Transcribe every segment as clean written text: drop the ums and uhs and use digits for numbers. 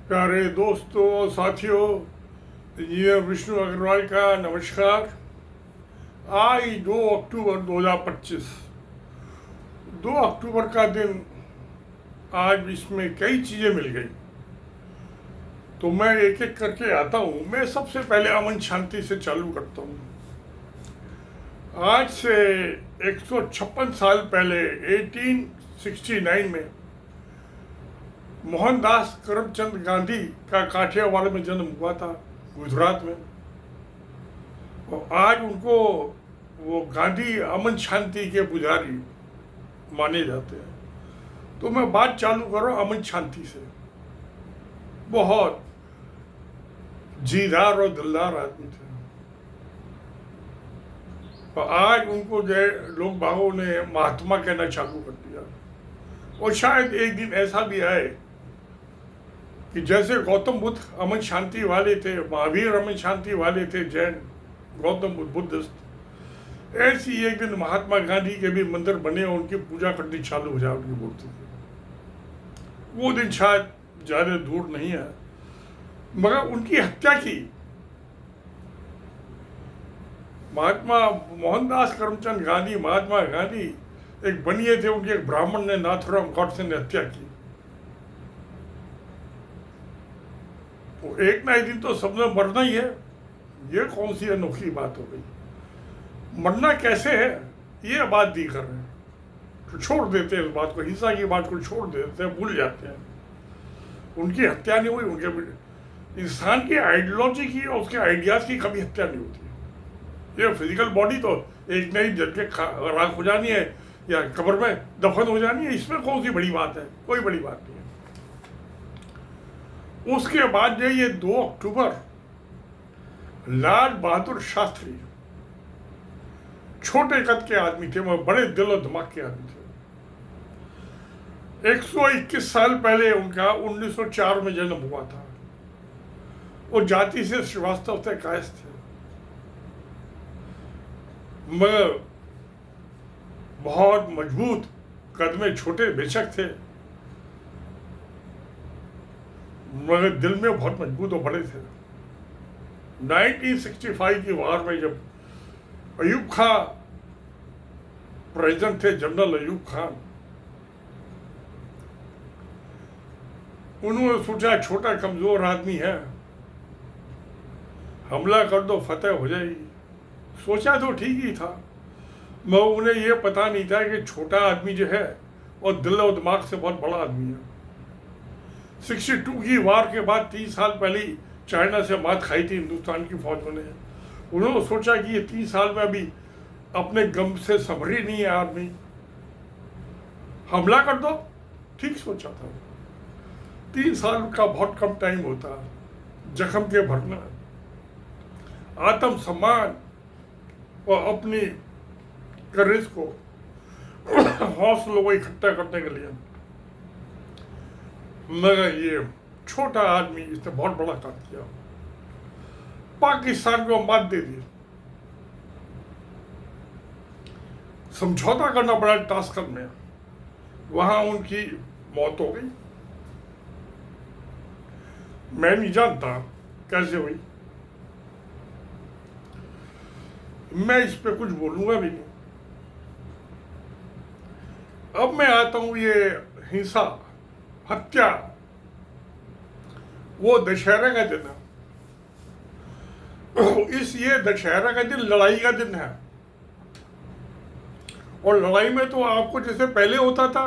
प्यारे दोस्तों और साथियों, इंजीनियर विष्णु अग्रवाल का नमस्कार। आज 2 अक्टूबर 2025, 2 अक्टूबर का दिन। आज इसमें कई चीज़ें मिल गई, तो मैं एक एक करके आता हूँ। मैं सबसे पहले अमन शांति से चालू करता हूँ। आज से 156 साल पहले 1869 में मोहनदास करमचंद गांधी का काठियावाड़ में जन्म हुआ था, गुजरात में। और आज उनको वो गांधी अमन शांति के पुजारी माने जाते हैं। तो मैं बात चालू कर रहा हूँ अमन शांति से। बहुत जीदार और दिलदार आदमी थे, और आज उनको जो है लोग बागों ने महात्मा कहना चालू कर दिया। और शायद एक दिन ऐसा भी आए कि जैसे गौतम बुद्ध अमन शांति वाले थे, महावीर अमन शांति वाले थे, जैन गौतम बुद्ध बुद्धिस्ट, ऐसी एक दिन महात्मा गांधी के भी मंदिर बने और उनकी पूजा करनी चालू हो जाए, उनकी मूर्ति की। वो दिन शायद ज़्यादा दूर नहीं है, मगर उनकी हत्या की महात्मा मोहनदास करमचंद गांधी, महात्मा गांधी एक बनिए थे, उनके एक ब्राह्मण ने, नाथुराम गॉडसे ने हत्या की। तो एक ना एक दिन तो सबने मरना ही है। ये कौन सी अनोखी बात हो गई? मरना कैसे है ये बात नहीं कर रहे हैं, तो छोड़ देते हैं इस बात को, हिंसा की बात को छोड़ देते हैं, भूल जाते हैं। उनकी हत्या नहीं हुई, उनके इंसान की आइडियोलॉजी की और उसके आइडियाज की कभी हत्या नहीं होती। ये फिजिकल बॉडी तो एक नई जल के राख हो जानी है या कब्र में दफन हो जानी है, इसमें कौन सी बड़ी बात है? कोई बड़ी बात नहीं है। उसके बाद जो ये 2 अक्टूबर, लाल बहादुर शास्त्री छोटे कद के आदमी थे, मगर बड़े दिल और दिमाग के आदमी थे। 121 साल पहले उनका 1904 में जन्म हुआ था। वो जाति से श्रीवास्तव थे, कायस्थ थे, मगर बहुत मजबूत, कद में छोटे बेशक थे, मगर दिल में बहुत मजबूत और बड़े थे। 1965 की वार में जब अयूब खान प्रेसिडेंट थे, जनरल अयूब खान, उन्होंने सोचा छोटा कमजोर आदमी है, हमला कर दो, फतेह हो जाएगी। सोचा तो ठीक ही था, मगर उन्हें यह पता नहीं था कि छोटा आदमी जो है और दिल और दिमाग से बहुत बड़ा आदमी है। 62 की वार के बाद 3 साल पहले चाइना से मात खाई थी हिंदुस्तान की फौजों ने। उन्होंने सोचा कि ये 3 साल में अभी अपने गम से संभरी नहीं है आदमी, हमला कर दो। ठीक सोचा था। 3 साल का बहुत कम टाइम होता जख्म के भरना, आत्मसम्मान और अपनी करेज को, हौसलों को इकट्ठा करने के लिए। मगर ये छोटा आदमी, इसने बहुत बड़ा काम किया, पाकिस्तान को मात दे दी। समझौता करना पड़ा टास्कन में, वहां उनकी मौत हो गई। मैं नहीं जानता कैसे हुई, मैं इस पे कुछ बोलूंगा भी नहीं। अब मैं आता हूं ये हिंसा, हत्या। वो दशहरा का दिन है। ये दशहरा का दिन लड़ाई का दिन है, और लड़ाई में तो आपको जैसे पहले होता था,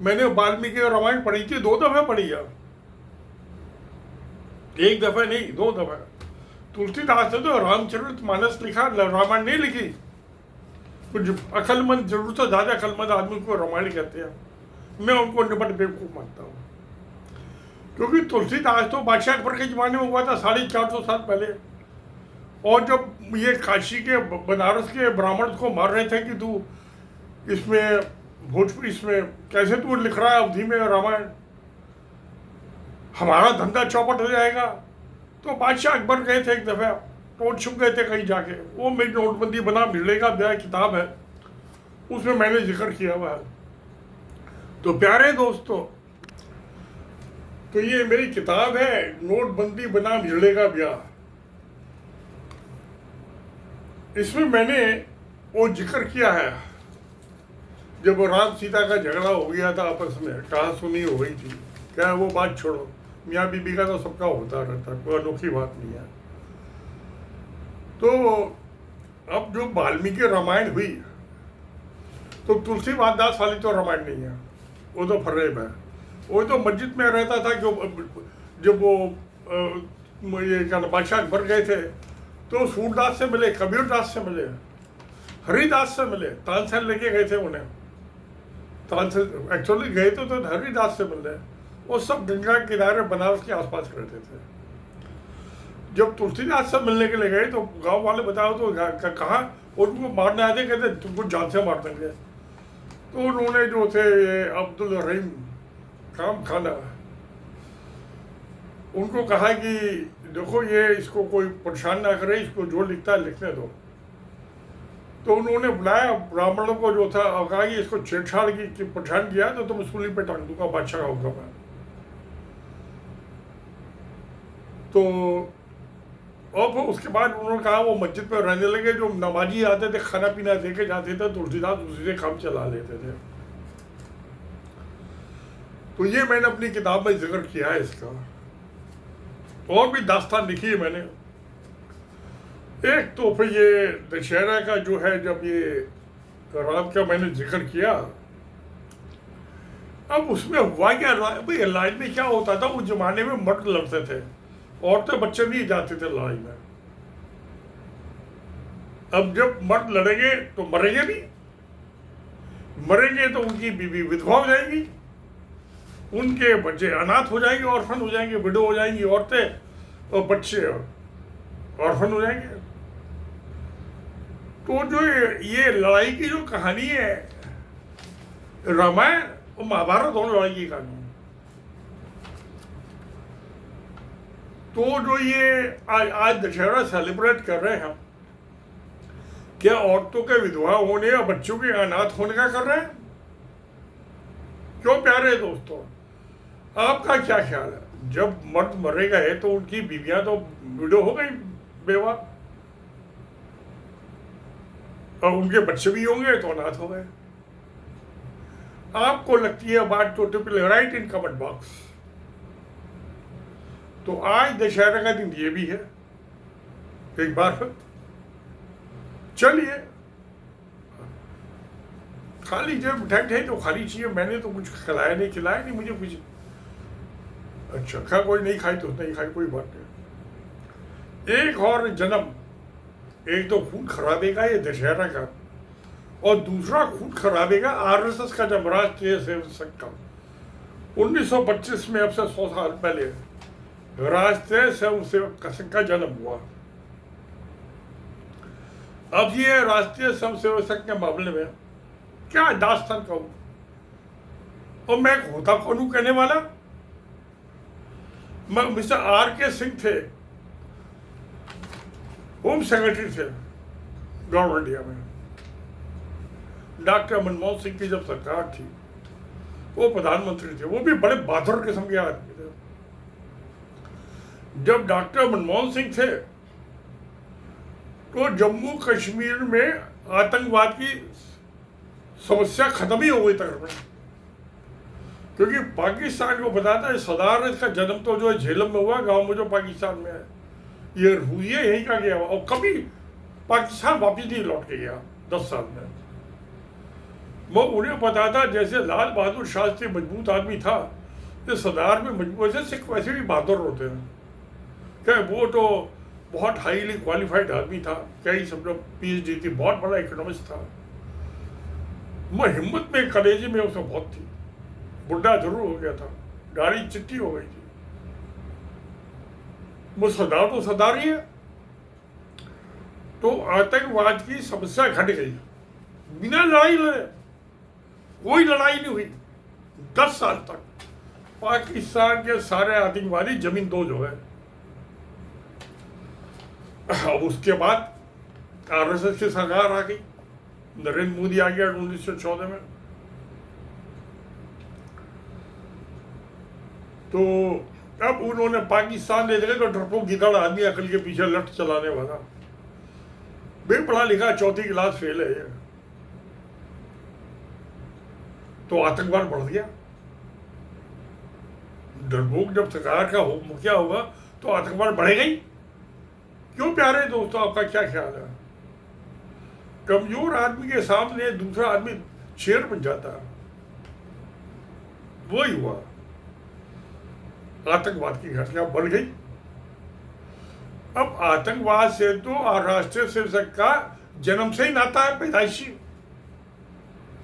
मैंने वाल्मीकि रामायण पढ़ी थी, 2 दफे पढ़ी है, 1 दफा नहीं, 2 दफा। तुलसीदास ने तो रामचरितमानस लिखा, रामायण नहीं लिखी। कुछ अक्लमंद, जरूरत से ज्यादा अक्लमंद आदमी को रामायण कहते हैं। मैं उनको निपट बेवकूफ मानता हूँ, क्योंकि तुलसीदास तो बादशाह अकबर के जमाने में हुआ था, 450 साल पहले। और जब ये काशी के, बनारस के ब्राह्मण को मार रहे थे कि तू इसमें भोजपुरी, इसमें कैसे तू लिख रहा है अवधि में रामायण, हमारा धंधा चौपट हो जाएगा, तो बादशाह अकबर गए थे एक दफा, टोट छुप गए थे कहीं जाके। वो मेरी नोटबंदी बना मिलने का मेरा किताब है, उसमें मैंने जिक्र किया हुआ है। तो प्यारे दोस्तों, तो ये मेरी किताब है, नोटबंदी बनाम भिड़े का ब्याह। इसमें मैंने वो जिक्र किया है जब राम सीता का झगड़ा हो गया था आपस में, कहा सुनी हो गई थी, क्या वो बात छोड़ो, मियाँ बीबी का तो सबका होता रहता, कोई अनोखी बात नहीं है। तो अब जो वाल्मीकि रामायण हुई, तो तुलसी दास वाली तो रामायण नहीं है, वो तो फरेब है। वो तो मस्जिद में रहता था कि जब वो ये क्या बादशाह अकबर गए थे तो सूरदास से मिले, कबीर दास से मिले, हरिदास से मिले, तानसेन लेके गए थे उन्हें। तानसेन एक्चुअली गए तो हरिदास से मिले। वो सब गंगा किनारे बनारस के आसपास रहते थे। जब तुलसीदास से मिलने के लिए गए तो गांव वाले बताओ तो कहा, उनको मारने आते, कहते तुमको जान से मार देंगे। तो उन्होंने जो थे अब्दुल रहीम काम खाना, उनको कहा कि देखो ये इसको कोई परेशान ना करे, इसको जो लिखता है लिखने दो। तो उन्होंने बुलाया ब्राह्मणों को जो था और कहा कि इसको छेड़छाड़ की परेशान किया तो तुम सूली पे टांग दूंगा, बादशाह का हुक्म है। तो और फिर उसके बाद उन्होंने कहा वो मस्जिद पर रहने लगे। जो नमाजी आते थे खाना पीना दे के जाते थे, तुलसीदास उसी से काम चला लेते थे। तो ये मैंने अपनी किताब में जिक्र किया है इसका। और भी दास्तान लिखी है मैंने। एक तो फिर ये दशहरा का जो है, जब ये रात का मैंने जिक्र किया, अब उसमें हुआ क्या, भाई लड़ाई में क्या होता था, उस जमाने में मर्द लड़ते थे, औरतें बच्चे नहीं जाते थे लड़ाई में। अब जब मर्द लड़ेंगे तो मरेंगे भी, मरेंगे तो उनकी बीवी विधवा हो जाएगी, उनके बच्चे अनाथ हो जाएंगे, ऑर्फन हो जाएंगे, विडो हो जाएंगी औरतें, और बच्चे ऑर्फन हो जाएंगे। तो जो ये लड़ाई की जो कहानी है, रामायण और महाभारत दोनों लड़ाई की कहानी है। तो जो ये आज दशहरा सेलिब्रेट कर रहे हैं हम, क्या औरतों के विधवा होने या बच्चों के अनाथ होने का कर रहे हैं? क्यों प्यारे दोस्तों, आपका क्या ख्याल है? जब मर्द मरेगा है तो उनकी बीवियां तो विडो हो गई, बेवा, और उनके बच्चे भी होंगे तो अनाथ हो गए। आपको लगती है बात तो typical, right in comment box. तो आज दशहरा का दिन ये भी है, एक बार फिर चलिए, खाली जब मिठाई तो खाली चाहिए। मैंने तो कुछ खिलाया नहीं मुझे कुछ। अच्छा खा, कोई नहीं खाई तो नहीं खाई, कोई बात नहीं। एक और जन्म, एक तो खून खराबेगा ये दशहरा का, और दूसरा खून खराबेगा आरएसएस का जब राष्ट्रीय सेवक संघ का 1925 में, अब से 100 साल पहले राष्ट्रीय स्वयंसेवक संघ का जन्म हुआ। अब ये राष्ट्रीय स्वयंसेवक संघ के मामले में क्या दास्तान कहूं, और मैं होता कौन हूं कहने वाला। Mister R K. सिंह थे, होम सेक्रेटरी थे गवर्नमेंट इंडिया में। डॉक्टर मनमोहन सिंह की जब सरकार थी, वो प्रधानमंत्री थे, वो भी बड़े बहादुर किस्म के आदमी थे। जब डॉक्टर मनमोहन सिंह थे तो जम्मू कश्मीर में आतंकवाद की समस्या खत्म ही हो गई तकरीबन, क्योंकि पाकिस्तान को बताता है सरदार इसका जन्म तो जो है झेलम में हुआ, गांव में जो पाकिस्तान में है, ये हुई है यहीं का गया, और कभी पाकिस्तान वापिस नहीं लौट के गया 10 साल में। वो उन्हें बताता जैसे लाल बहादुर शास्त्री मजबूत आदमी था, ये सरदार में मजबूत, वैसे सिख वैसे भी बहादुर होते हैं। क्या वो तो बहुत हाईली क्वालिफाइड आदमी था, कई सब लोग PhD थी, बहुत बड़ा इकोनॉमिस्ट था। मैं हिम्मत में, कलेजे में उसमें बहुत थी। बुढ़ा जरूर हो गया था, दाढ़ी चिट्टी हो गई थी। वो सरदार तो सरदार ही है। तो आतंकवाद की समस्या घट गई, बिना लड़ाई लड़े, कोई लड़ाई नहीं हुई 10 साल तक। पाकिस्तान के सारे आतंकवादी जमीन दोज हो गए। अब उसके बाद आरएसएस की सरकार आ गई, नरेंद्र मोदी आ गया 1914 में। तो अब उन्होंने पाकिस्तान ले गए तो डरपोक गिदड़ आदमी अकल के पीछे लट चलाने वाला, बे पढ़ा लिखा, 4वीं क्लास फेल है ये, तो आतंकवाद बढ़ गया। डरपोक जब सरकार का मुखिया होगा तो आतंकवाद बढ़ेगा ही। क्यों प्यारे दोस्तों, आपका क्या ख्याल है? कमजोर आदमी के सामने दूसरा आदमी शेर बन जाता है, वही हुआ। आतंकवाद की घटना बढ़ गई। अब आतंकवाद से तो राष्ट्रीय स्वयंसेवक का जन्म से ही नाता है, पैदाइशी।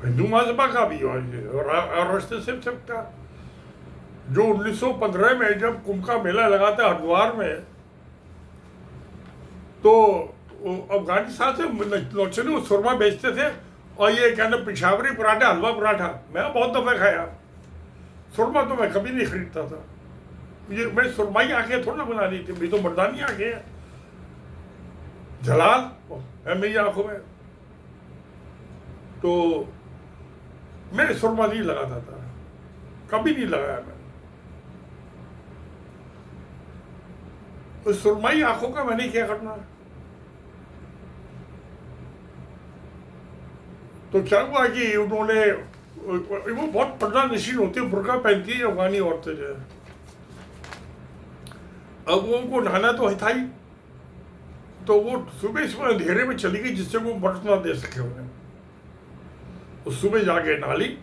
हिंदू महासभा का भी और राष्ट्रीय स्वयंसेवक का, जो 1915 में जब कुंभ का मेला लगाता है हरिद्वार में, तो अफगानिस्तान से नौचनी सुरमा बेचते थे, और ये कहना पिशावरी पराठा, हलवा पराठा मैं बहुत दफा खाया। सुरमा तो मैं कभी नहीं खरीदता था, ये मैं सुरमाई आंखें थोड़ा बना दी थी, मेरी तो मर्दानी आंखें हैं, जलाल है मेरी आंखों में। तो मैं सुरमा नहीं लगाता था, कभी नहीं लगाया मैंने। उस सुरमाई आंखों का मैंने क्या करना। तो क्या हुआ कि उन्होंने, वो बहुत पर्दा नशीन होती है, बुर्का पहनती है अफगानी औरतें जो है। अब वो उनको नहाना तो था ही, तो वो सुबह अंधेरे में चली गई जिससे वो मर्द ना दे सके उन्हें। उस सुबह जाके नहा ली।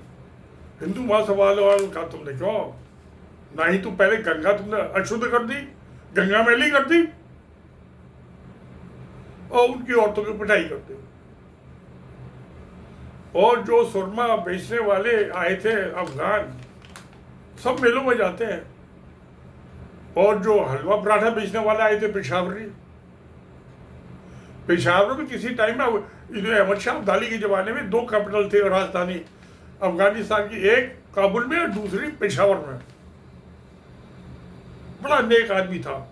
हिंदू महासभा वालों का तुमने क्यों ना ही, तो पहले गंगा तुमने अशुद्ध कर दी, गंगा मैली कर दी, और उनकी औरतों की पिटाई कर दी। और जो सुरमा बेचने वाले आए थे अफगान, सब मेलों में जाते हैं, और जो हलवा पराठा बेचने वाले आए थे पेशावर में किसी टाइम में अहमद शाह अब्दाली के जमाने में 2 कैपिटल थे राजधानी अफगानिस्तान की, एक काबुल में और दूसरी पेशावर में। बड़ा नेक आदमी था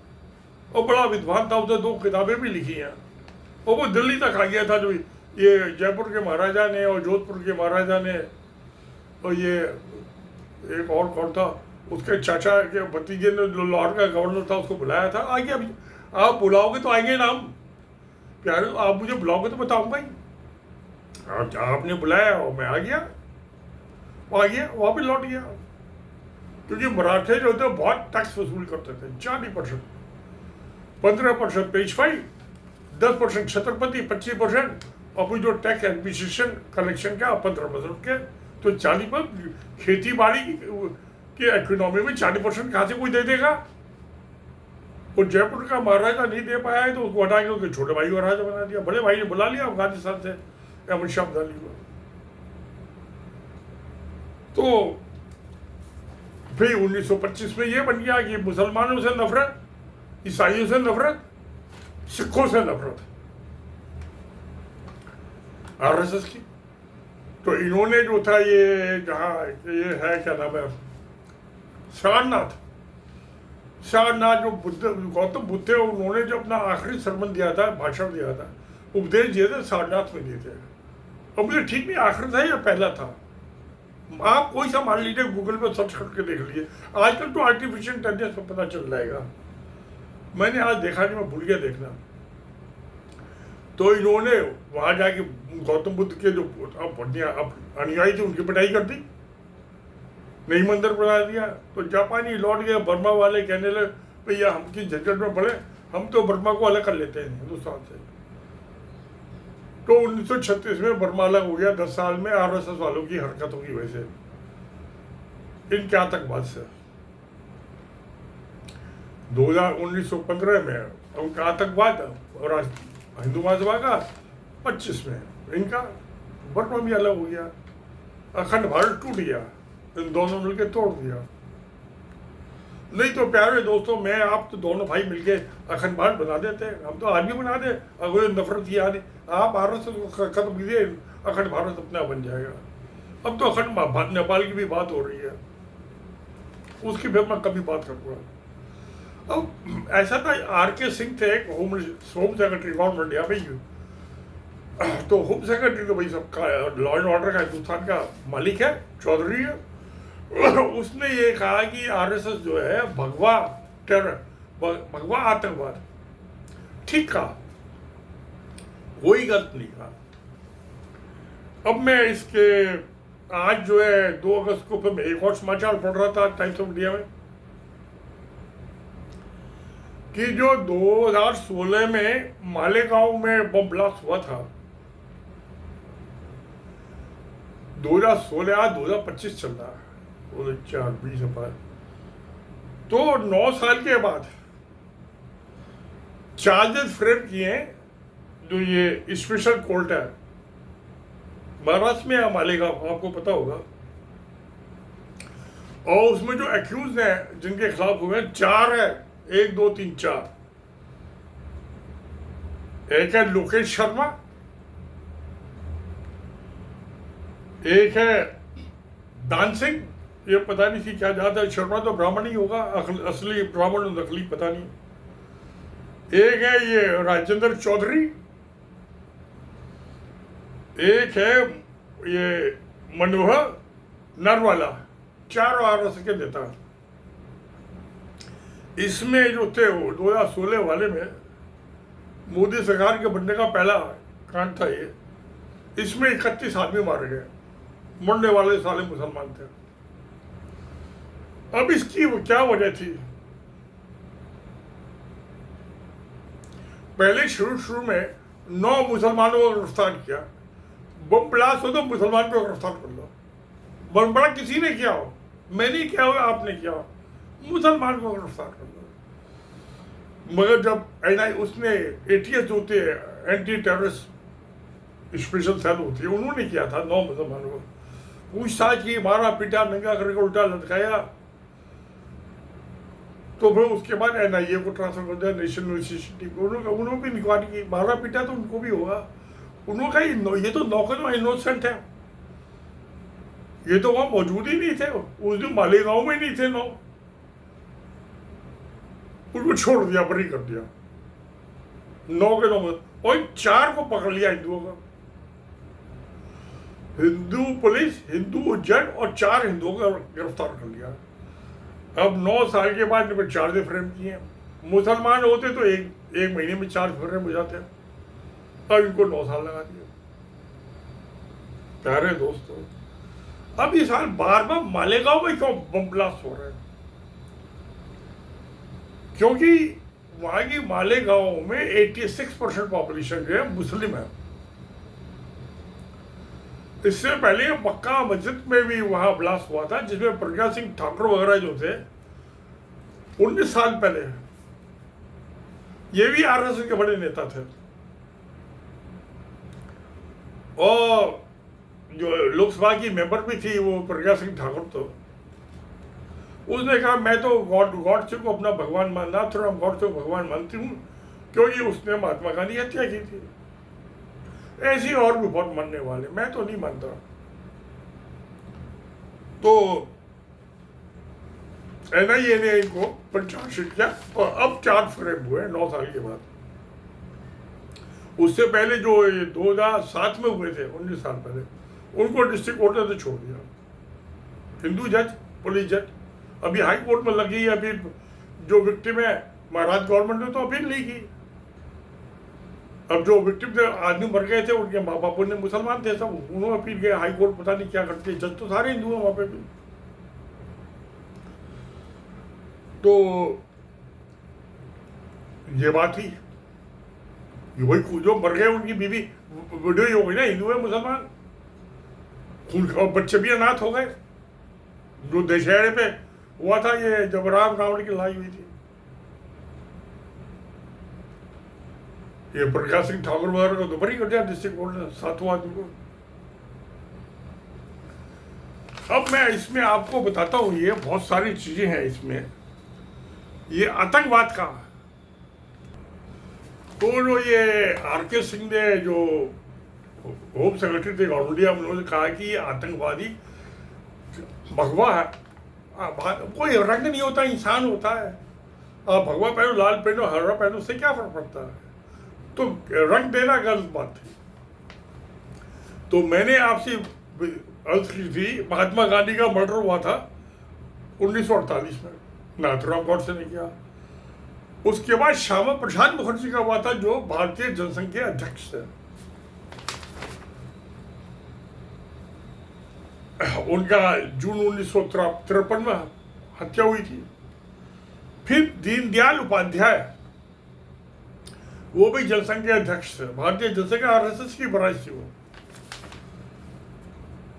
और बड़ा विद्वान था, उसने 2 किताबें भी लिखी हैं, और वो दिल्ली तक आ गया था। जो ये जयपुर के महाराजा ने और जोधपुर के महाराजा ने, और ये एक और कौन था, उसके चाचा के भतीजे ने, लाहौर का गवर्नर था, उसको बुलाया था। आ गया, आप बुलाओगे तो आएंगे ना हम प्यारे, आप मुझे बुलाओगे तो बताऊंगा ही। आपने बुलाया और मैं आ गया, वहाँ पे लौट गया। क्योंकि मराठे जो थे बहुत टैक्स वसूल करते थे, 40%, 15% पेशवाई, 10% छत्रपति, 25%, और फिर जो टैक्स एडमिनिस्ट्रेशन कलेक्शन का 15% के, तो 40%। खेती बाड़ी की इकोनॉमी में 40% कहाँ से कोई दे देगा? और जयपुर का महाराजा नहीं दे पाया है तो उसको हटा के उसके छोटे भाई को राजा बना दिया। बड़े भाई ने बुला लिया अफगानिस्तान से अहमद शाह अब्दाली को। तो फिर 1925 में ये बन गया कि मुसलमानों से नफरत, ईसाइयों से नफरत, सिखों से नफरत, आरएसएस की। तो इन्होंने जो था ये, जहाँ ये है क्या नाम है, सारनाथ जो गौतम बुद्ध थे, उन्होंने जो अपना आखिरी सरमन दिया था, भाषण दिया था, उपदेश दिए थे, सारनाथ में दिए थे। और मुझे ठीक नहीं आखिर था या पहला था, आप कोई सा मान लीजिए, गूगल पे सर्च करके देख लीजिए। आजकल तो आर्टिफिशियल इंटेलिजेंस पर पता चल जाएगा, मैंने आज देखा नहीं, मैं भूल गया देखना। तो इन्होंने वहां जाके गौतम बुद्ध के जो अनुयायी थे उनकी पिटाई कर दी, नहीं मंदिर बना दिया। तो जापानी लौट गया, बर्मा वाले कहने लगे भैया हम किस झंझट में पड़े, हम तो बर्मा को अलग कर लेते हैं हिंदुस्तान से। तो 1936 में बर्मा अलग हो गया, 10 साल में आरएसएस वालों की हरकतों की वजह से, इनके आतंकवाद से। 1915 में उनका आतंकवाद और हिंदू महासभा का 25 में इनका बर्मा भी अलग हो गया, अखंड भारत टूट गया, इन दोनों मिलके तोड़ दिया। नहीं तो प्यारे दोस्तों, मैं आप तो दोनों भाई मिलके अखंड भारत बना देते, हम तो आज भी बना दे। अगर नफरत की आदि आप आरएसएस को खत्म कीजिए, अखंड भारत अपना बन जाएगा। अब तो अखंड नेपाल की भी बात हो रही है, उसकी फिर मैं कभी बात करूँगा। अब ऐसा था, आर.के. सिंह थे एक होम सेक्रेटरी गवर्नमेंट इंडिया में। तो होम सेक्रेटरी तो भाई सबका लॉ एंड ऑर्डर का हिंदुस्तान का मालिक है, चौधरी है। उसने ये कहा कि आरएसएस जो है भगवा टेरर, भगवा आतंकवाद। ठीक कहा, कोई गलत नहीं कहा। अब मैं इसके आज जो है 2 अगस्त को फिर मैं एक और समाचार पढ़ रहा था टाइम्स ऑफ इंडिया में कि जो 2016 में मालेगांव में बम ब्लास्ट हुआ था, 2016 आज 2025 चल रहा है, 2024 तो 9 साल के बाद चार्जेस फ्रेम किए हैं। जो ये स्पेशल कोर्ट है महाराष्ट्र में, मालेगांव, आपको पता होगा, और उसमें जो एक्यूज हैं जिनके खिलाफ हुए 4 है, 1 2 3 4। एक है लोकेश शर्मा, एक है दान सिंह, ये पता नहीं थी क्या जाता है, शर्मा तो ब्राह्मण ही होगा, असली ब्राह्मण नकली पता नहीं। एक है ये राजेंद्र चौधरी, एक है ये मनोहर नरवाला, 4 आरएसएस के नेता। इसमें जो थे वो 2016 वाले में मोदी सरकार के बनने का पहला कांड था ये। इसमें 31 आदमी मारे गए, मरने वाले साले मुसलमान थे। अब इसकी क्या वजह थी? पहले शुरू में 9 मुसलमानों को गिरफ्तार किया। बम ब्लास्ट हो तो मुसलमान को गिरफ्तार कर लो। बम बड़ा किसी ने किया हो, मैंने किया हो, आपने किया हो, मुसलमान को गिरफ्तार कर लो। मगर जब एनआई उसने एटीएस होते हैं, एंटी टेररिस्ट स्पेशल सेल होती है, उन्होंने किया था 9 मुसलमानों को पूछताछ की, मारा पीटा, नंगा करके उल्टा लटकाया। तो फिर उसके बाद एनआईए को ट्रांसफर कर दिया, नेशनल यूनिवर्सिटी को। उन्होंने भी इंक्वायरी की, मारा पीटा तो उनको भी होगा। उन्होंने कहा ये तो 9 इनोसेंट है, ये तो वहां मौजूद ही नहीं थे, उस दिन मालेगांव में नहीं थे 9। उनको छोड़ दिया, बरी कर दिया 9 के 9 और 4 को पकड़ लिया हिंदुओं का। हिंदू पुलिस, हिंदू जज और 4 हिंदुओं को गिरफ्तार कर लिया। अब 9 साल के बाद इनमें चार्जेस फ्रेम किए। मुसलमान होते तो एक महीने में 4 फ्रेम हो जाते, अब इनको 9 साल लगा दिए। प्यारे दोस्तों, अब इस साल बार मालेगांव में क्यों बम ब्लास्ट हो रहे हैं? क्योंकि वहां की मालेगांव में 86% पॉपुलेशन जो है मुस्लिम है। इससे पहले मक्का मस्जिद में भी वहां ब्लास्ट हुआ था, जिसमें प्रज्ञा सिंह ठाकुर वगैरह जो थे 19 साल पहले, ये भी आरएसएस के बड़े नेता थे। और जो लोकसभा की मेंबर भी थी वो प्रज्ञा सिंह ठाकुर, तो उसने कहा मैं तो गॉडसे को अपना भगवान मानना, थोड़ा गॉडसे को भगवान मानती हूँ, क्योंकि उसने महात्मा गांधी की हत्या की थी। ऐसे और भी बहुत मानने वाले, मैं तो नहीं मानता। तो एनआईए ने इनको पर चार्जशीट किया और अब 4 फ्रेम हुए 9 साल के बाद। उससे पहले जो 2007 में हुए थे, 19 साल पहले, उनको डिस्ट्रिक्ट कोर्ट ने तो छोड़ दिया। हिंदू जज, पुलिस जज, अभी हाई कोर्ट में लगी है। अभी जो विक्टिम है, महाराष्ट्र गवर्नमेंट ने तो अपील नहीं की। अब जो विक्टिम थे, आदमी मर गए थे, उनके माँ बाप ने मुसलमान थे सब, उन्होंने अपील किया। हाई कोर्ट पता नहीं क्या करती है, जज तो सारे हिंदू हैं वहां पे भी। तो ये बात थी, वही जो मर गए उनकी बीवी वीडियो ही हो गई ना, हिंदू है मुसलमान, और बच्चे भी अनाथ हो गए। जो दशहरे पे हुआ था ये, जब राम रावण की लड़ाई हुई थी, ये प्रज्ञा सिंह ठाकुर वगैरह को तो बरी कर दिया डिस्ट्रिक्ट कोर्ट ने, 7वां आदमी को। अब मैं इसमें आपको बताता हूँ, ये बहुत सारी चीजें हैं इसमें। ये आतंकवाद का, तो जो ये आरके सिंह ने, जो होम सेक्रेटरी थे ऑल इंडिया, उन्होंने कहा कि ये आतंकवादी भगवा है। कोई रंग नहीं होता, इंसान होता है। आप भगवा पहनो, लाल पहनो, हरा पहनो, उससे क्या फर्क पड़ता है? तो रंग देना गलत बात थी। तो मैंने आपसे अर्ज की थी, महात्मा गांधी का मर्डर हुआ था 1948 में नाथुराम गॉडसे ने किया। उसके बाद श्यामा प्रसाद मुखर्जी का हुआ था, जो भारतीय जनसंघ के अध्यक्ष थे। उनका जून 1953 में हत्या हुई थी। फिर दीनदयाल उपाध्याय, वो भी जनसंघ के अध्यक्ष थे। भारतीय जनसंघ आरएसएस की ब्रांच थी वो।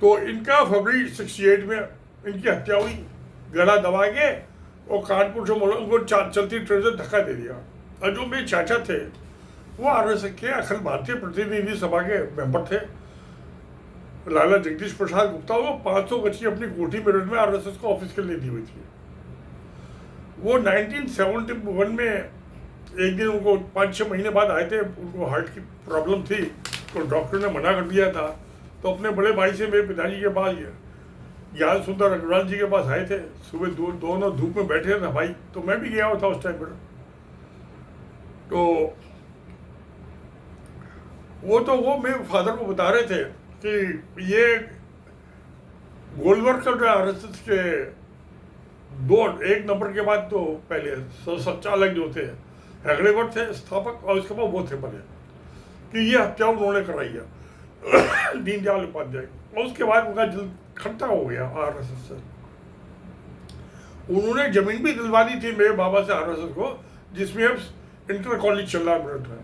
तो इनका फरवरी 68 में इनकी हत्या हुई, गला दबा के, और कानपुर से उनको चलती ट्रेन से धक्का दे दिया। और जो मेरे चाचा थे वो आरएसएस के अखिल भारतीय प्रतिनिधि सभा के मेंबर थे, लाला जगदीश प्रसाद गुप्ता। वो 500 गज की अपनी कोठी मेरठ में आरएसएस को ऑफिस के लिए दी हुई थी। वो 1971 में एक दिन उनको 5-6 महीने बाद आए थे। उनको हार्ट की प्रॉब्लम थी, तो डॉक्टर ने मना कर दिया था। तो अपने बड़े भाई से मेरे पिताजी के पास ज्ञान सुंदर अग्रवाल जी के पास आए थे। सुबह दोनों धूप में बैठे थे भाई, तो मैं भी गया हुआ था उस टाइम पर। तो वो मेरे फादर को बता रहे थे कि ये गोलवरकर जो आरएसएस के एक नंबर के बाद, तो पहले संचालक जो थे हेगड़ेकर थे स्थापक, और उसके बाद वो थे बने, कि ये हत्या उन्होंने कराई है दीनदयाल उपाध्याय। और उसके बाद उनका दिल खट्टा हो गया आरएसएस से। उन्होंने जमीन भी दिलवा दी थी मेरे बाबा से आरएसएस को, जिसमें अब इंटर कॉलेज चल रहा है मेरठ में।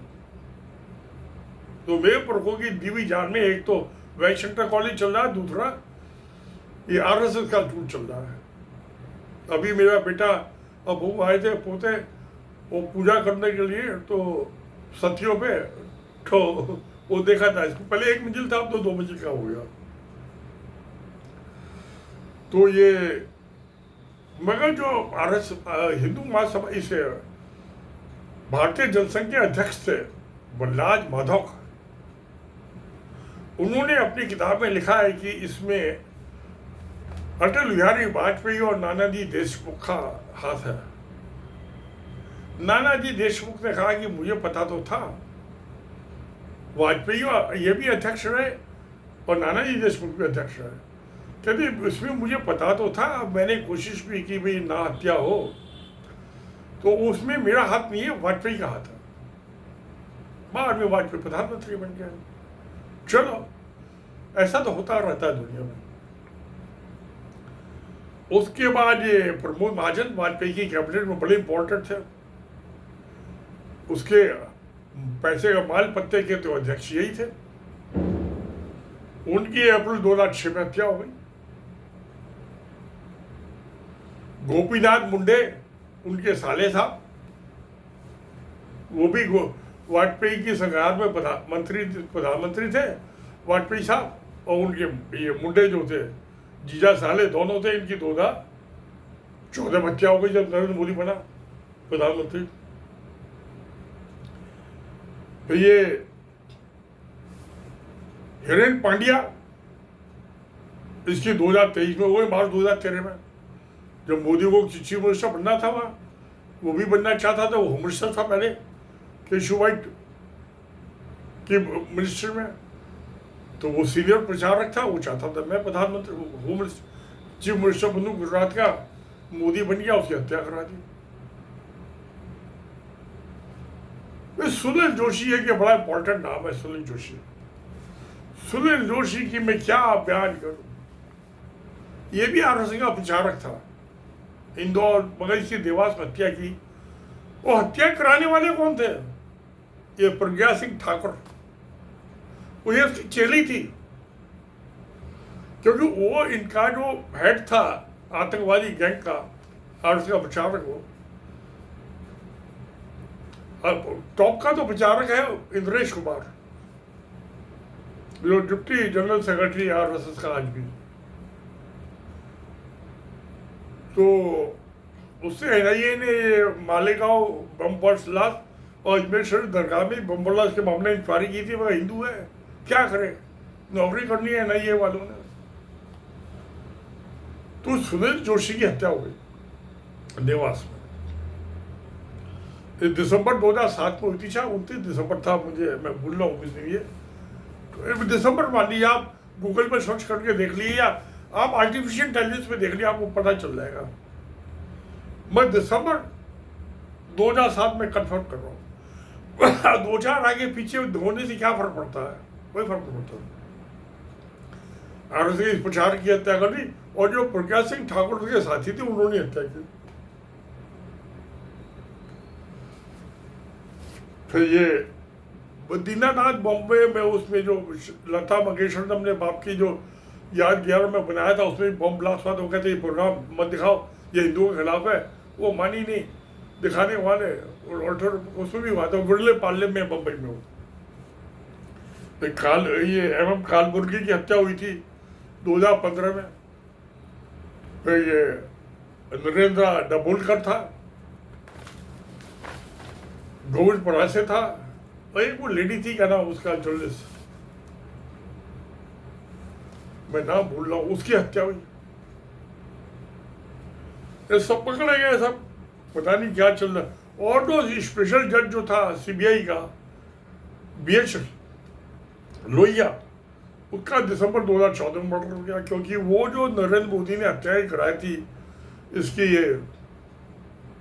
तो मेरे पुरखों की दीवी जान में एक तो वैश्य इंटर कॉलेज चल रहा है, दूसरा ये आरएसएस का टूर चल रहा है। अभी मेरा बेटा और बहू आए थे पोते, वो पूजा करने के लिए, तो सतियों पे, तो वो देखा था इसको। पहले 1 मंजिल था, अब तो 2 मंजिल का हो गया। तो ये मगर जो हिंदू महासभा, इसे भारतीय जनसंघ के अध्यक्ष थे वल्लाज माधव, उन्होंने अपनी किताब में लिखा है कि इसमें अटल बिहारी वाजपेयी और नानाजी देशमुख का हाथ है। नानाजी देशमुख ने कहा कि मुझे पता तो था, वाजपेयी ये भी अध्यक्ष रहे और नानाजी देशमुख भी अध्यक्ष रहे। कहते इसमें मुझे पता तो था, मैंने कोशिश भी की भाई ना हत्या हो, तो उसमें मेरा हाथ नहीं है, वाजपेयी का हाथ है। बाद में वाजपेयी प्रधानमंत्री बन गए। चलो, ऐसा तो होता रहता है दुनिया में। उसके बाद ये प्रमोद महाजन वाजपेयी की कैबिनेट में बड़े इंपॉर्टेंट थे। उसके पैसे का माल पत्ते के तो अध्यक्ष यही थे। उनकी अप्रैल 2006 में हत्या हो गई। गोपीनाथ मुंडे उनके साले साहब, वो भी वाजपेयी की सरकार में प्रधानमंत्री थे वाजपेयी साहब, और उनके ये मुंडे जो थे जीजा साले दोनों थे। इनकी 2014 में हत्या हो गई जब नरेंद्र मोदी बना प्रधानमंत्री। तो ये हिरेन पांड्या, इसकी 2023 में हो गई, मार्च 2013 में, जब मोदी को चीफ मिनिस्टर बनना था वहाँ, वो भी बनना चाहता था। वो होम मिनिस्टर था पहले केशुभाई के मिनिस्टर में, तो वो सीनियर प्रचारक था। वो चाहता था मैं प्रधानमंत्री होम चीफ मिनिस्टर बनूं गुजरात का। मोदी बन गया, उसकी हत्या करा दी। सुनील जोशी है कि बड़ा इंपॉर्टेंट नाम है सुनील जोशी। सुनील जोशी की मैं क्या बयान करूं। ये भी आरएसएस का प्रचारक था इंदौर, मगर इसकी देवास में हत्या की। वो हत्या कराने वाले कौन थे? ये प्रज्ञा सिंह ठाकुर, वो ये उसकी चेली थी, क्योंकि वो इनका जो हेड था आतंकवादी गैंग का, आरएसएस का प्रचारक। वो टॉप का तो प्रचारक है इंद्रेश कुमार, जो डिप्टी जनरल सेक्रेटरी आरएसएस का आज भी। तो उससे एनआईए ने मालेगांव बम ब्लास्ट और अजमेर शरीफ दरगाह में बम ब्लास्ट के मामले में इंक्वायरी की थी। वह हिंदू है, क्या करे, नौकरी करनी है एनआईए वालों ने। तो सुनील जोशी की हत्या हो गई देवास में। दिसंबर 2007 में हुई थी, 29 दिसंबर था, मैं भूल रहा हूँ ये। तो दिसंबर मान लीजिए, आप गूगल पर सर्च करके देख लीजिए, या आप आर्टिफिशियल इंटेलिजेंस में देख लीजिए, आपको पता चल जाएगा। मैं दिसंबर 2007 में कंफर्म कर रहा हूँ। 2-4 आगे पीछे होने से क्या फर्क पड़ता है? कोई फर्क नहीं पड़ता। आरएसएस इस प्रचार की हत्या कर दी, और जो प्रज्ञा सिंह ठाकुर के साथी थे उन्होंने हत्या की। फिर ये दीनानाथ बॉम्बे में, उसमें जो लता मंगेशकर ने अपने बाप की जो याद 11 में बनाया था, उसमें बॉम्ब ब्लास्ट हुआ। तो कहते ये प्रोग्राम मत दिखाओ, ये हिंदुओं के खिलाफ है। वो मानी नहीं दिखाने वाले, और उसमें भी हुआ था गुड़ले पार्ले में, बम्बई में। ये एवं कालबुर्गी की हत्या हुई थी 2015 में। फिर ये नरेंद्र दाभोलकर था, गोविंद परासे था, और एक वो लेडी थी, क्या नाम उसका, जर्नलिस्ट, मैं नाम भूल रहा हूँ, उसकी हत्या हुई। ये सब पकड़े गए, सब पता नहीं क्या चल रहा। और जो स्पेशल जज जो था सीबीआई का, BH लोहिया, उसका दिसंबर 2014 में मर्डर हो गया, क्योंकि वो जो नरेंद्र मोदी ने हत्याएं कराई थी इसकी, ये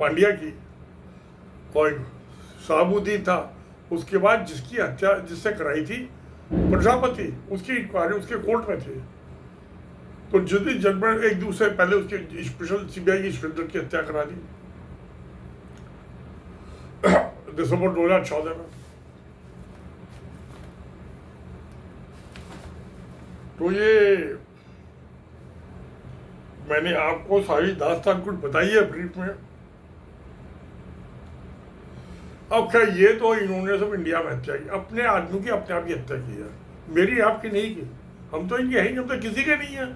पांड्या की, और साबुद्दीन था, उसके बाद जिसकी हत्या जिससे कराई थी प्रजापति, उसकी इंक्वायरी उसके कोर्ट में थी। तो जिस दिन जजमेंट, एक दूसरे पहले उसके स्पेशल सीबीआई की स्पेशल की हत्या करा दी दिसंबर 2014 में। तो ये मैंने आपको सारी दास्तान कुछ बताई है ब्रीफ में। अब क्या, ये तो इन्होंने सब इंडिया में हत्या की, अपने आदमी की अपने आप की हत्या की है, मेरी आपकी नहीं की। हम तो इनके हैं, हम तो किसी के नहीं है,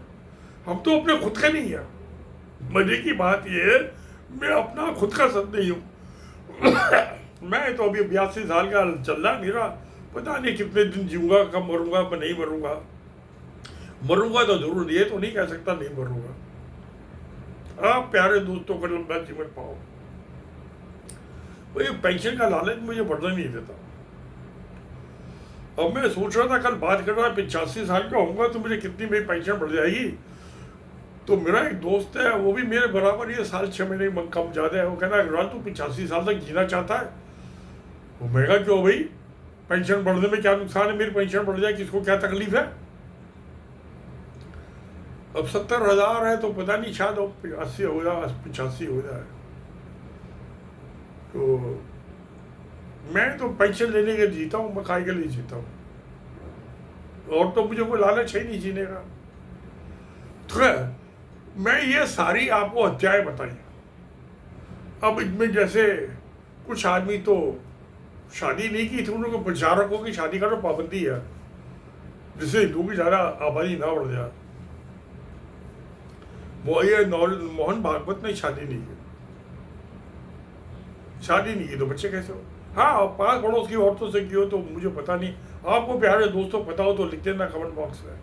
हम तो अपने खुद का नहीं है। मजे की बात ये है, मैं अपना खुद का सद नहीं हूँ। मैं तो अभी 82 साल का चल रहा मेरा, पता नहीं कितने दिन जीऊंगा, कब मरूंगा, मैं नहीं मरूंगा। मरूंगा तो जरूर, ये तो नहीं कह सकता नहीं मरूंगा। आप प्यारे दोस्तों को लंबा जीवन पाओ। ये पेंशन का लालच मुझे बढ़ने नहीं देता। अब मैं सोच रहा था, कल बात कर रहा, 85 साल का होऊंगा तो मुझे कितनी मेरी पेंशन बढ़ जाएगी। तो मेरा एक दोस्त है, वो भी मेरे बराबर, ये साल 6 महीने कम ज़्यादा है। वो कहना अग्रवाल तू 85 साल तक जीना चाहता है? वो मैं कहा क्यों भाई, पेंशन बढ़ने में क्या नुकसान है, मेरी पेंशन बढ़ जाए, किसको क्या तकलीफ है। अब 70,000 है तो पता नहीं, शायद 80 हो जाए, 85 हो जाए। तो मैं तो पेंशन लेने के जीता हूँ, मैं काय के लिए जीता हूँ, और तो मुझे कोई लालच है ही नहीं जीने का। तो मैं ये सारी आपको हत्याएं बताई। अब इनमें जैसे कुछ आदमी तो शादी नहीं की थी, उनको प्रचारकों की शादी का तो पाबंदी है, जिससे हिंदुओं की ज़्यादा आबादी ना बढ़ जाए। वो ये मोहन भागवत ने शादी नहीं की, शादी नहीं की तो बच्चे कैसे हो? हाँ, 5 पड़ोस की औरतों से की हो तो मुझे पता नहीं, आपको प्यारे दोस्तों पता हो तो लिख देना कमेंट बॉक्स में।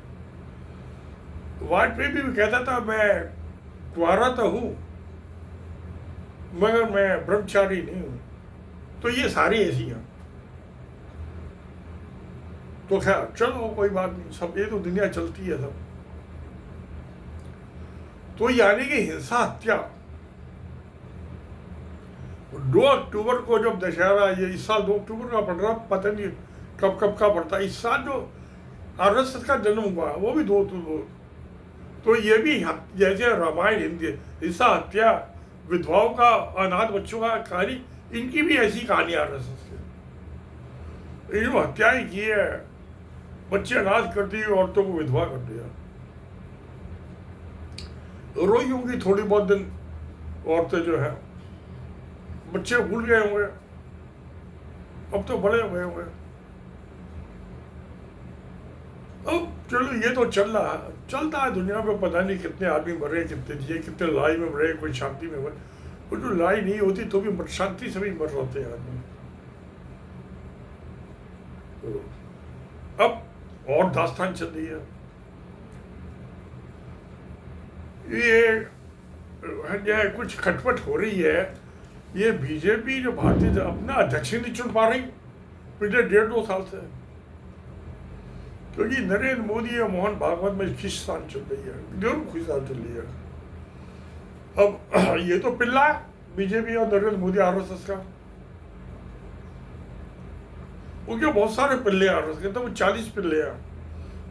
वाजपेयी भी कहता था मैं कुंवारा तो हूँ मगर मैं ब्रह्मचारी नहीं हूँ। तो ये सारी ऐसी हैं। तो खैर चलो कोई बात नहीं, सब ये तो दुनिया चलती है सब। तो यानी कि हिंसा हत्या 2 अक्टूबर को जब दशहरा, ये इस साल 2 अक्टूबर का पड़ रहा, पता नहीं कब कब का पड़ता। इस साल जो RSS का जन्म हुआ वो भी 2 अक्टूबर। तो ये भी जैसे रामायण, हिंदी, हिंसा हत्या, विधवाओं का, अनाथ बच्चों का कहानी, इनकी भी ऐसी कहानी RSS की। इन हत्याएं की है, बच्चे अनाथ कर दिए, औरतों को विधवा कर दिया। रोई होंगी थोड़ी बहुत दिन औरतें जो है, बच्चे भूल गए होंगे, अब तो बड़े हुए होंगे। अब चलो ये तो चलता है दुनिया में। पता नहीं कितने आदमी मरे, कितने जिए, कितने लड़ाई में मरे, कोई शांति में मरे। वो जो लड़ाई नहीं होती तो भी शांति से भी मर जाते हैं आदमी। तो अब और दास्तान चल रही है। ये कुछ खटपट हो रही है। ये बीजेपी जो भारतीय अपना अध्यक्ष नहीं चुन पा रही पिछले 1.5-2 साल से, क्योंकि नरेंद्र मोदी और मोहन भागवत में खिंचातान चल रही है, जरूर खिंचातान चल रही है। अब ये तो पिल्ला है, बीजेपी और नरेंद्र मोदी आरएसएस का। उनके बहुत सारे पिल्ले आरएसएस के, तो वो 40 पिल्ले हैं।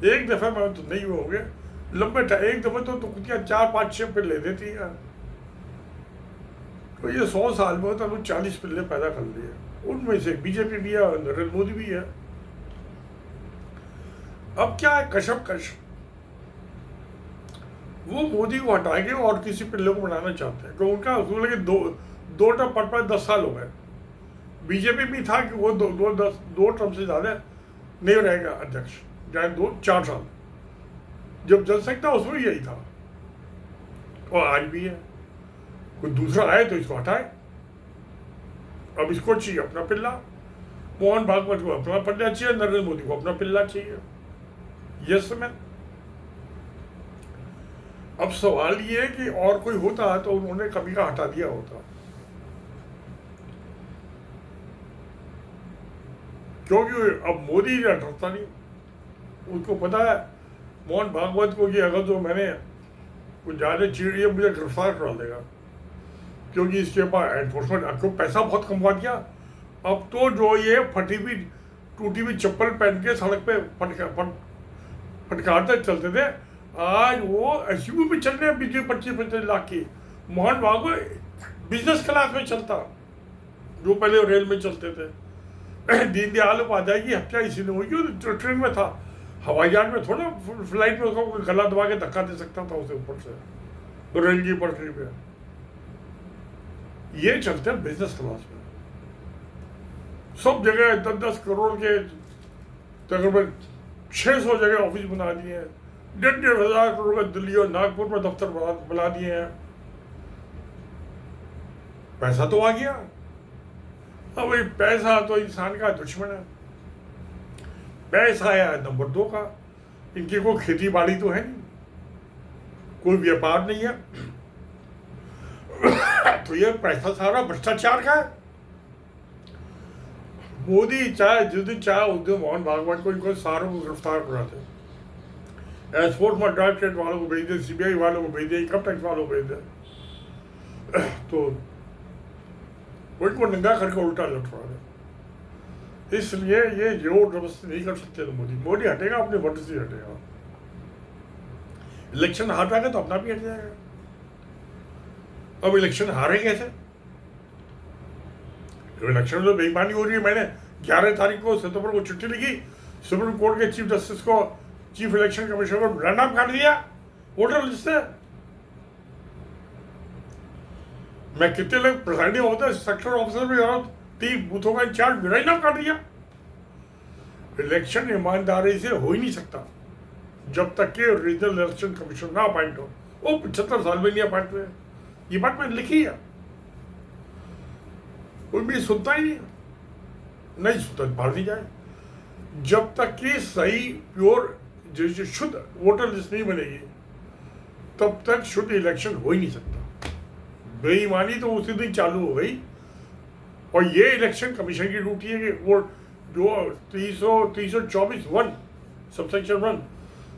एक दफे में तो नहीं हो गए लंबे टाइम, एक दफे तो कुतियाँ 4 5 6 पिल्ले देती है। तो ये 100 साल में तो 40 पिल्ले पैदा कर लिए। उनमें से बीजेपी भी है और नरेंद्र मोदी भी है। अब क्या है कशमकश, वो मोदी को हटाएंगे और किसी पिल्ले को बनाना चाहते हैं। तो उनका उसूल है कि दो टर्म पर 10 साल हो गए। बीजेपी भी था कि वो दो टर्म से ज्यादा नहीं रहेगा अध्यक्ष, चाहे 4 साल। जब जनसंख्या उसमें यही था और आज भी है। कोई दूसरा आए तो इसको हटाए। अब इसको चाहिए अपना पिल्ला, मोहन भागवत को अपना पिल्ला चाहिए, नरेंद्र मोदी को अपना पिल्ला चाहिए। Yes man. अब सवाल ये है कि और कोई होता तो उन्होंने कभी का हटा दिया होता, क्योंकि अब मोदी हटाता नहीं। उनको पता है मोहन भागवत को कि अगर जो मैंने कुछ ज्यादा चीड़ मुझे गिरफ्तार करा देगा, क्योंकि इसके पास एनफोर्समेंट आपको पैसा बहुत कमवा दिया। अब तो जो ये फटी हुई टूटी हुई चप्पल पहन के सड़क पे फटकारते चलते थे, आज वो एसयूवी में चल रहे हैं 25-25 लाख की। मोहन भागवत बिजनेस क्लास में चलता, जो पहले रेल में चलते थे। दीनदयाल उपाध्याय की हत्या इसी ने हुई क्यों, ट्रेन में था। हवाई जहाज में थोड़ा, फ्लाइट में उसको गला दबा के धक्का दे सकता था उसे ऊपर से रेल की पटरी पे। ये चलते हैं बिजनेस क्लास में। सब जगह 10-10 करोड़ के तकरीबन 600 जगह ऑफिस बना दिए हैं। 1,500 करोड़ का दिल्ली और नागपुर में दफ्तर बना दिए हैं। पैसा तो आ गया। अब भाई पैसा तो इंसान का दुश्मन है। पैसा आया नंबर 2 का। इनकी कोई खेती बाड़ी तो है नहीं, कोई व्यापार नहीं है। तो ये पैसा सारा भ्रष्टाचार का है। मोदी चाहे जिस दिन चाहे उस दिन मोहन भागवत को, इनको सारों को गिरफ्तार कराते, एयरफोर्स में डायरेक्टरेट वालों को भेज दे, सीबीआई वालों को भेज दे, इनकम टैक्स वालों को भेज दे, तो उनको नंगा करके उल्टा लटवा दे। इसलिए ये जोर जबरदस्ती नहीं कर सकते। तो मोदी हटेगा, अपने वोट से हटेगा। इलेक्शन हार जाएगा तो अपना भी हट जाएगा। अब इलेक्शन हारे कैसे? इलेक्शन में तो बेईमानी हो रही है। मैंने 11 तारीख को सितंबर को चिट्ठी लिखी सुप्रीम कोर्ट के चीफ जस्टिस को, चीफ इलेक्शन कमिश्नर को, रन आउट कर दिया वोटर लिस्ट से। मैं कितने लोग प्रिसाइडिंग ऑफिसर, सेक्टर ऑफिसर भी 3 बूथों का इंचार्ज रन आउट कर दिया। इलेक्शन ईमानदारी से हो ही नहीं सकता जब तक कि रीजनल इलेक्शन कमीशन ना अपॉइंट हो। वो 75 साल में नहीं अपॉइंट हुए। ये बात मैंने लिखी है। कोई भी सुनता ही नहीं सुनता, बाहर नहीं जाए। जब तक कि सही प्योर जो शुद्ध वोटर लिस्ट नहीं बनेगी तब तक शुद्ध इलेक्शन हो ही नहीं सकता। बेईमानी तो उसी दिन चालू हो गई। और ये इलेक्शन कमीशन की ड्यूटी है कि वो जो 324(1) सबसेक्शन 1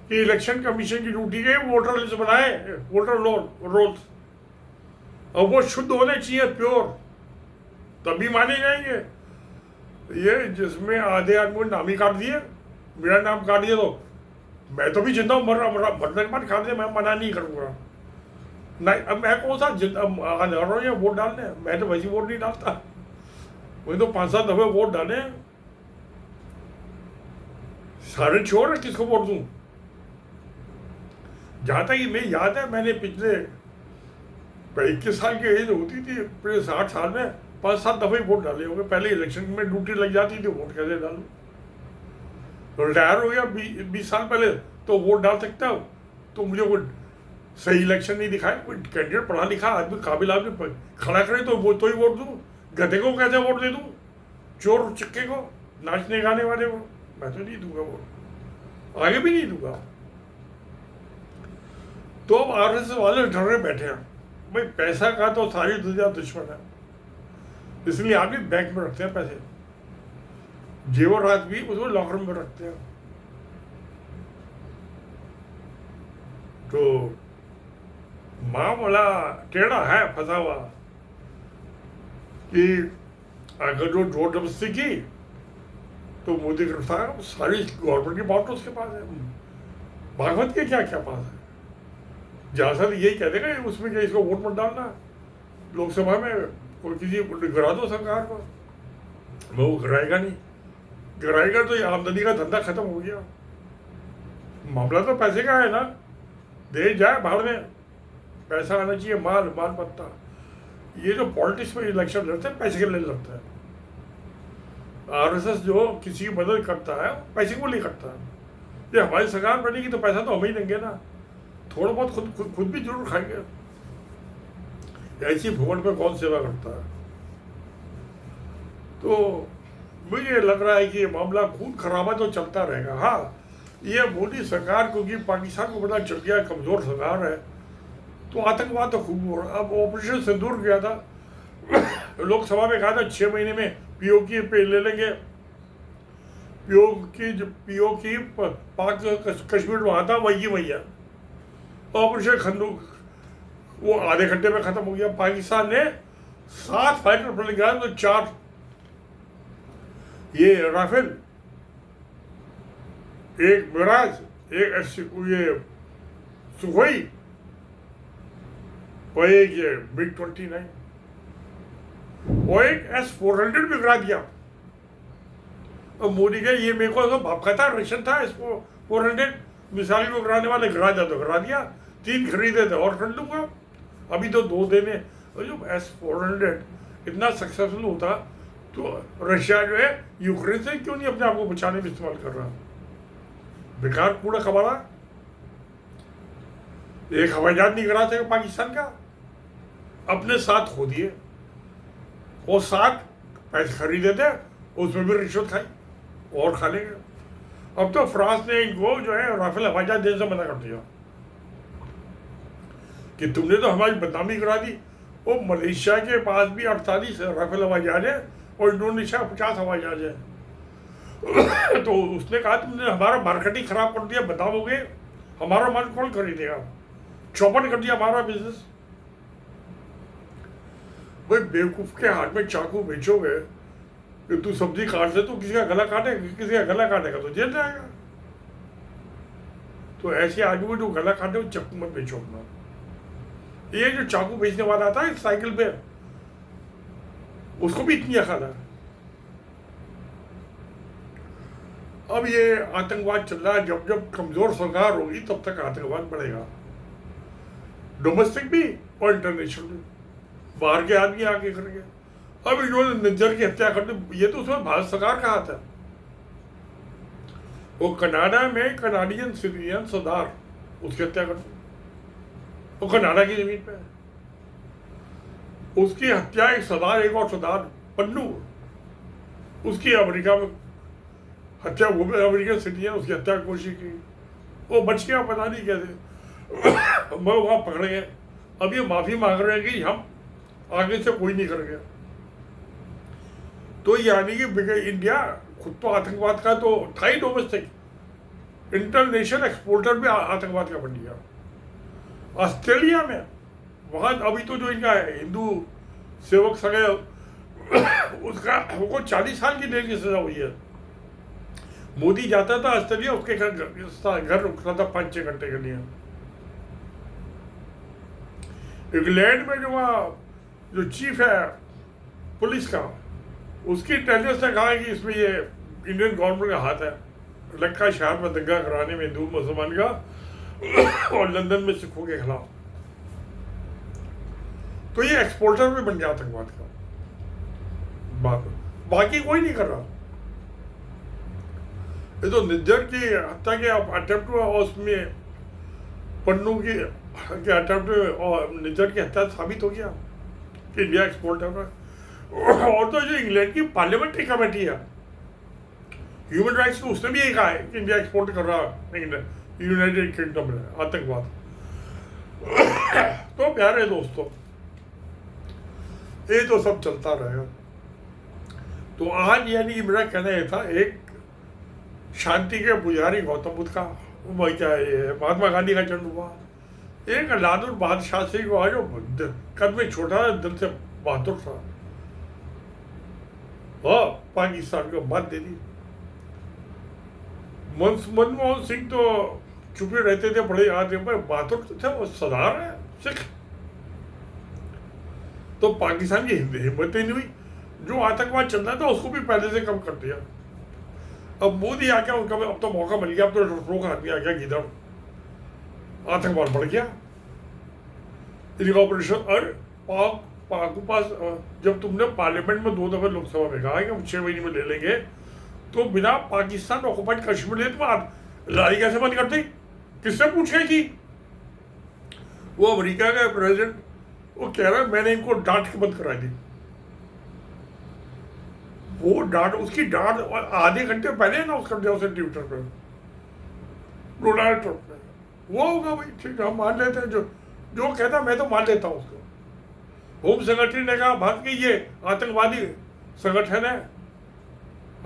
कि इलेक्शन कमीशन की ड्यूटी है वोटर लिस्ट बनाए, वोटर रोल्स, और वो शुद्ध होने चाहिए, प्योर, तभी माने जाएंगे। ये जिसमें आधे आदमी नाम ही काट दिए, मेरा नाम काट दिया, तो मैं तो भी जिंदा हूँ, मरने के बाद काट दिया, मैं मना नहीं करूँगा। नहीं, अब मैं कौन सा जिंदा वोट डालने? मैं तो वैसे वोट नहीं डालता। वही तो 5-7 दफे वोट डाले, सारे छोड़, किसको वोट दूं? जहां तक मैं याद है, मैंने पिछले 21 साल की एज होती थी, पिछले 60 साल में 5-7 दफे वोट डाले होंगे। पहले इलेक्शन में ड्यूटी लग जाती थी, वोट कैसे डालूं? रिटायर हो गया 20 साल पहले, तो वोट डाल सकता हूँ। तो मुझे कोई सही इलेक्शन नहीं दिखाए, कोई कैंडिडेट पढ़ा लिखा आदमी, काबिल आदमी खड़ा करे तो वो तो ही वोट दूँ। गधे को कैसे वोट दे दूँ? चोर चक्के को, नाचने गाने वाले को मैं तो नहीं दूंगा वोट, आगे भी नहीं दूंगा। तो अब आरएसएस वाले डरे बैठे हैं। भाई पैसा का तो सारी दुनिया दुश्मन है, इसलिए आदमी बैंक में रखते हैं पैसे, जेवरात भी उसको लॉकर में रखते हैं। तो मामला टेढ़ा है, फंसा हुआ। कि अगर जो जबरदस्ती की तो मोदी करता है सारी गवर्नमेंट की पावर तो उसके पास है। भागवत के क्या क्या पास है? ज्यादातर यही कह देगा उसमें क्या इसको वोट मत डालना लोकसभा में, और किसी गिरा दो सरकार को, वो गिराएगा नहीं। गिराएगा तो ये आमदनी का धंधा खत्म हो गया। मामला तो पैसे का है ना, दे जाए बाहर में, पैसा आना चाहिए, माल माल पत्ता। ये जो पॉलिटिक्स में इलेक्शन लड़ते हैं पैसे के लिए लड़ता है। आरएसएस जो किसी की मदद करता है पैसे को लिए करता है। ये हमारी सरकार बनेगी तो पैसा तो हम ही देंगे ना, थोड़ा बहुत खुद भी जरूर खाएंगे। ऐसी भूमंड पे कौन सेवा करता है? तो मुझे लग रहा है कि ये मामला खून खराबा तो चलता रहेगा। हाँ, ये मोदी सरकार क्योंकि पाकिस्तान को बड़ा चल गया, कमजोर सरकार है, तो आतंकवाद तो खूब हो रहा। अब ऑपरेशन सिंदूर गया था, लोकसभा में कहा था 6 महीने में पीओके पे ले लेंगे। पीओके पाक कश्मीर में आता वही है। ऑपरेशन खंदूक वो आधे घंटे में खत्म हो गया। पाकिस्तान ने 7 फाइटर प्लेन गिराए तो 4 ये राफेल, एक मिराज, एक ये सुखोई और एक ये MiG-29 और एक S-400 भी गिरा दिया। और मोदी के ये मेरे को भाप खाता रशियन था S-400 मिसाइल को गिराने वाले, गिरा दिया तो गिरा दिया। 3 खरीदे थे और खरीद लूंगा, अभी तो 2 देने। और जो S-400 इतना सक्सेसफुल होता तो रशिया जो है यूक्रेन से क्यों नहीं अपने आप को बचाने में इस्तेमाल कर रहा? बेकार कूड़ा कबाड़ा। एक हवाई जहाज नहीं गिरा सके पाकिस्तान का, अपने साथ खो दिए और 7 पैसे खरीदे थे, उसमें भी रिश्वत खाई और खा लेंगे। अब तो फ्रांस ने इनको जो है राफेल हवाई जहाज देने से मना कर दिया कि तुमने तो हमारी बदनामी करा दी। वो मलेशिया के पास भी 48 राफेल हवाई जहाज है और इंडोनेशिया 50 हवाई जहाज है। तो उसने कहा तुमने हमारा मार्केटिंग खराब कर दिया, बदनाम हो गए, हमारा माल कौन खरीदेगा? चौपट कर दिया हमारा बिजनेस। भाई बेवकूफ के हाथ में चाकू बेचोगे कि तू सब्जी काट से, तो किसी का गला काटेगा, किसी का गला काटेगा तो जेल जाएगा। तो ऐसे आदमी को जो गला काटे वो चाकू मत बेचो अपना। ये जो चाकू बेचने वाला था इस साइकिल पे, उसको भी इतनी अकल है। अब ये आतंकवाद चल रहा है, जब जब कमजोर सरकार होगी तब तक आतंकवाद बढ़ेगा, डोमेस्टिक भी और इंटरनेशनल भी। बाहर के आदमी आके करेंगे। अब इन्होंने निज्जर की हत्या कर दी, ये तो उसमें भारत सरकार का हाथ है। वो कनाडा में कनाडियन सिटीजन सरदार, उसकी हत्या कर दी, वो कनाडा की जमीन पे है। उसकी हत्या एक सरदार, एक और सरदार पन्नू, उसकी अमेरिका में हत्या, वो भी अमेरिकन सिटीजन, उसकी हत्या की कोशिश की, वो बच गया, पता नहीं कैसे। मैं वहाँ पकड़ गए। अब ये माफी मांग रहे हैं कि हम आगे से कोई नहीं करेंगे। तो यानी कि इंडिया खुद तो आतंकवाद का तो था ही डोमेस्टिक, इंटरनेशनल एक्सपोर्टर भी आतंकवाद का बन गया। ऑस्ट्रेलिया में वहाँ अभी तो जो इनका हिंदू सेवक सगे उसका वो 40 साल की जेल की सजा हुई है। मोदी जाता था ऑस्ट्रेलिया, उसके घर रुकता था 5-6 घंटे के लिए। इंग्लैंड में जो वहाँ जो चीफ है पुलिस का, उसकी इंटेलिजेंस ने कहा कि इसमें ये इंडियन गवर्नमेंट का हाथ है। लक्का शहर में दंगा कराने में हिंदू मुसलमान का और लंदन में सिखों के खिलाफ। तो ये एक्सपोर्टर भी बन गया आतंकवाद का। बाकी कोई नहीं कर रहा। ये तो निज्जर की हत्या के अटेम्प्ट हुआ और उसमें पन्नू की अटेम्प्ट और निज्जर की हत्या साबित हो गया कि इंडिया एक्सपोर्टर है। और तो जो इंग्लैंड की पार्लियामेंट्री कमेटी है ह्यूमन राइट्स की, उसने भी यही कहा है कि इंडिया एक्सपोर्ट कर रहा है यूनाइटेड किंगडम में आतंकवाद। तो प्यारे दोस्तों, ये तो सब चलता रहेगा। तो आज यानी मेरा कहना यह था, एक शांति के पुजारी गौतम बुद्ध का क्या है, महात्मा गांधी का जन्म हुआ, एक लालू बहादुर शास्त्री को आज कद में छोटा दिल से बहादुर था, हाँ, पाकिस्तान को बात दे दी। मनमोहन सिंह तो चुपे रहते थे, बड़े याद है, पर बातों तो थे वो सरदार है सिख। तो पाकिस्तान की हिम्मत ही नहीं हुई, जो आतंकवाद चल रहा था उसको भी पहले से कम कर दिया। अब मोदी आ गया, उनका अब तो मौका मिल गया, अब तो रोक आदमी आ गया, किधर आतंकवाद बढ़ गया। इनका ऑपरेशन और पाक के पास, जब तुमने पार्लियामेंट में 2 दफे लोकसभा में कहा कि हम 6 महीने में ले लेंगे, तो बिना पाकिस्तान ऑक्युपाइड कश्मीर ले तुम लड़ाई कैसे बंद करते? किससे पूछ के की? वो अमेरिका का प्रेसिडेंट वो कह रहा है मैंने इनको डांट के बंद करा दी। वो डांट, उसकी डांट आधे घंटे पहले अनाउंस कर दिया उसने ट्विटर पर, डोनाल्ड ट्रंप ने। वो होगा भाई, ठीक है, हम मान लेते हैं, जो कहता मैं तो मान लेता हूँ उसको। होम सेक्रेटरी ने कहा भारत की ये आतंकवादी संगठन है,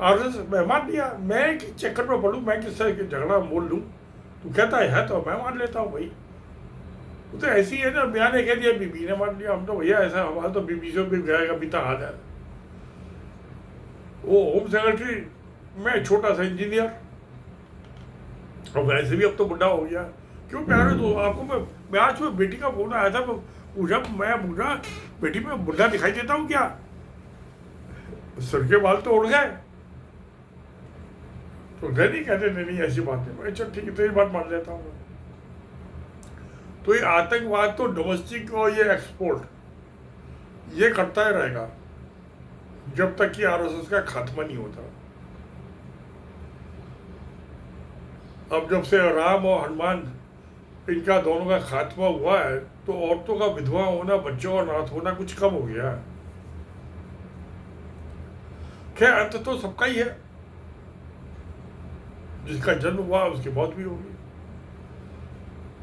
आरएसएस, मैं मान लिया। मैं किस चक्कर में पढ़ूँ, मैं किस तरह की झगड़ा बोल लूँ? तू कहता है तो मैं मान लेता हूँ भाई। वो तो ऐसी है ना, मियाँ ने कह दिया, बीबी ने मान लिया, हम तो भैया ऐसा, हमारा तो बीबी से भी गएगा बीता हाल है। वो होम सेक्रेटरी, मैं छोटा सा इंजीनियर, और वैसे भी अब तो बुढ़ा हो गया। क्यों प्यारे तो आपको मैं आज में बेटी का फोन आया था, पूछा, मैं पूछा बेटी में बुढ़ा दिखाई देता हूँ क्या? सर के बाल तो उड़ गए। तो नहीं कहते, नहीं ऐसी बात नहीं। मैं चल ठीक है, तेरी बात मान लेता हूँ। तो ये आतंकवाद तो डोमेस्टिक और ये एक्सपोर्ट ये करता ही रहेगा जब तक कि आरएसएस का खात्मा नहीं होता। अब जब से राम और हनुमान इनका दोनों का खात्मा हुआ है, तो औरतों का विधवा होना, बच्चों का अनाथ होना कुछ कम हो गया है। खैर अंत तो सबका ही है, जिसका जन्म हुआ उसकी मौत भी होगी।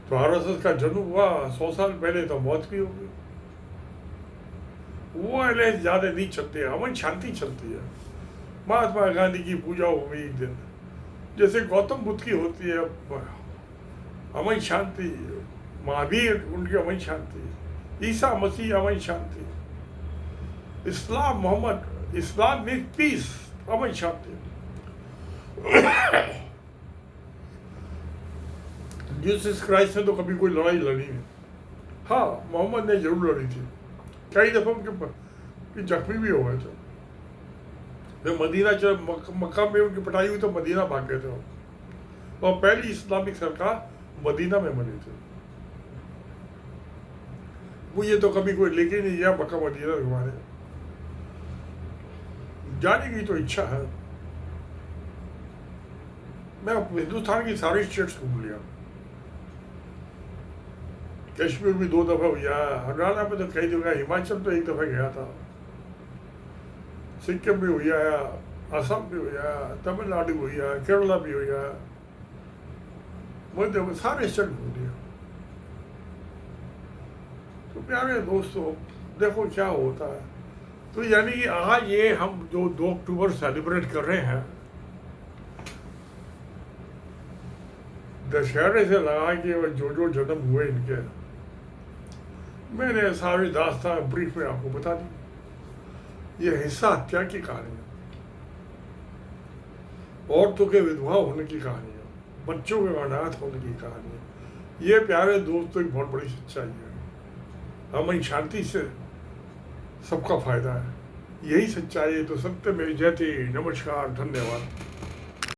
तो आरएसएस का जन्म हुआ 100 साल पहले, तो मौत भी होगी। वो अलग ज्यादा नहीं चलते, अमन शांति चलती है। महात्मा गांधी की पूजा हो गई एक दिन, जैसे गौतम बुद्ध की होती है अमन शांति, महावीर उनकी अमन शांति, ईसा मसीह अमन शांति, इस्लाम मोहम्मद, इस्लाम मीन पीस, अमन शांति। जीसस क्राइस्ट ने तो कभी कोई लड़ाई लड़ी नहीं। हाँ, मोहम्मद ने जरूर लड़ी थी, कई दफा उनके जख्मी भी हो गए थे। जब मदीना मक्का में उनकी पिटाई हुई तो मदीना भाग गए थे, और पहली इस्लामिक सरकार मदीना में बनी थी। वो ये तो कभी कोई लेके नहीं गया मक्का मदीना घुमाने, जाने की तो इच्छा है। मैं हिंदुस्तान की सारी स्टेट्स घूम लिया, कश्मीर भी 2 दफा गया, हरियाणा में तो कई जगह, हिमाचल तो 1 दफा गया था, सिक्किम भी हुआ, असम भी हुआ, तमिलनाडु भी हुआ, केरला भी हुआ, मध्य में सारे स्टेट घूम लिया। तो प्यारे दोस्तों, देखो क्या होता है। तो यानी कि आज ये हम जो 2 अक्टूबर सेलिब्रेट कर रहे हैं, दशहरे से लगा के जो जन्म हुए इनके, मैंने सारी दास्तान ब्रीफ में आपको बता दी। ये हिस्सा हत्या की कहानी है, औरतों के विधवा होने की कहानी है, बच्चों के अनाथ होने की कहानी है। ये प्यारे दोस्तों एक बहुत बड़ी सच्चाई है। अमन शांति से सबका फायदा है, यही सच्चाई है। तो सत्य में जयते। नमस्कार, धन्यवाद।